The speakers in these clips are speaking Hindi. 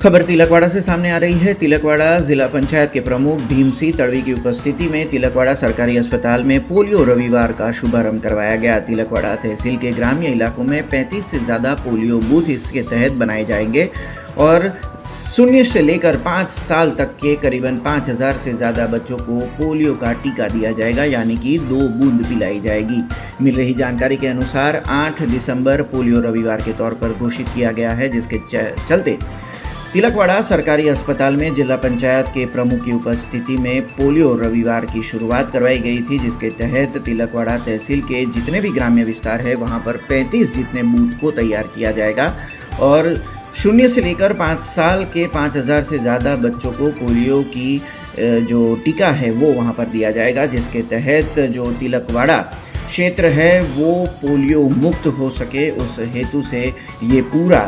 खबर तिलकवाड़ा से सामने आ रही है। तिलकवाड़ा जिला पंचायत के प्रमुख भीम सिंह तड़वी की उपस्थिति में तिलकवाड़ा सरकारी अस्पताल में पोलियो रविवार का शुभारंभ करवाया गया। तिलकवाड़ा तहसील के ग्रामीण इलाकों में 35 से ज़्यादा पोलियो बूथ इसके तहत बनाए जाएंगे और 0 से लेकर 5 साल तक के करीबन 5000 से ज़्यादा बच्चों को पोलियो का टीका दिया जाएगा, यानी कि 2 बूंद पिलाई जाएगी। मिल रही जानकारी के अनुसार 8 दिसंबर पोलियो रविवार के तौर पर घोषित किया गया है, जिसके चलते तिलकवाड़ा सरकारी अस्पताल में जिला पंचायत के प्रमुख की उपस्थिति में पोलियो रविवार की शुरुआत करवाई गई थी, जिसके तहत तिलकवाड़ा तहसील के जितने भी ग्राम्य विस्तार है वहां पर 35 जितने बूथ को तैयार किया जाएगा और 0 से लेकर 5 साल के 5000 से ज़्यादा बच्चों को पोलियो की जो टीका है वो वहां पर दिया जाएगा, जिसके तहत जो तिलकवाड़ा क्षेत्र है वो पोलियो मुक्त हो सके, उस हेतु से ये पूरा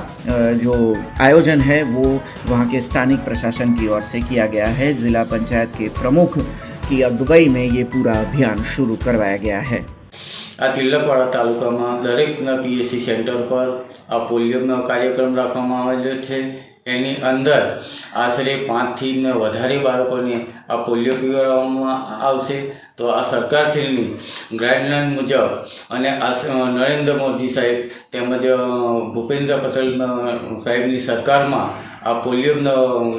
जो आयोजन है वो वहाँ के स्थानिक प्रशासन की ओर से किया गया है। जिला पंचायत के प्रमुख की अगुवाई में ये पूरा अभियान शुरू करवाया गया है। आ तिलकवाड़ा तालुका में दरेक पीएचसी सेंटर पर आ पोलियो कार्यक्रम रखवामां आवेलो छे। एनी अंदर आशरे 5 થી વધારે બાળકોને आ पोलियो पीवડાવવામાં આવશે। तो आ सरकारश्रीनी गाइडलाइन मुजब अने नरेंद्र मोदी साहेब તેમજ भूपेन्द्र पटेल साहेबनी सरकारमां आ पोलियो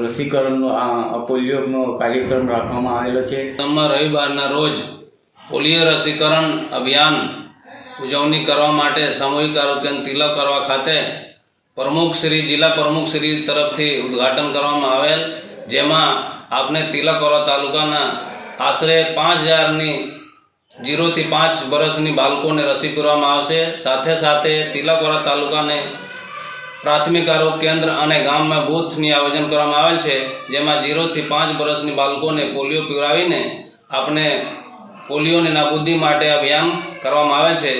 रसीकरणનો आ पोलियो कार्यक्रम रखवामां आवेलो छे। रविवारना रोज पोलियो रसीकरण अभियान उजवणी करवा माटे सामूहिक आरोग्य तिलकवाड़ा खाते जिला प्रमुख श्री तरफथी उद्घाटन करवामां आवेल, जेमां आपने तिलकवाड़ा तालुकाना आश्रे 5000 0 થી 5 वर्षनी बाळकोने रसी पूरवामां आवशे। साथे साथे तिलकवाड़ा तालुकाने प्राथमिक आरोग्य केन्द्र अने गाम में बूथनी आयोजन करवामां आवेल छे, जेमां 0 થી 5 वर्षनी बाळकोने पोलियो पीवડાवीने आपने पोलियोनी नाबूदी माटे अभियान करवामां आवेल छे।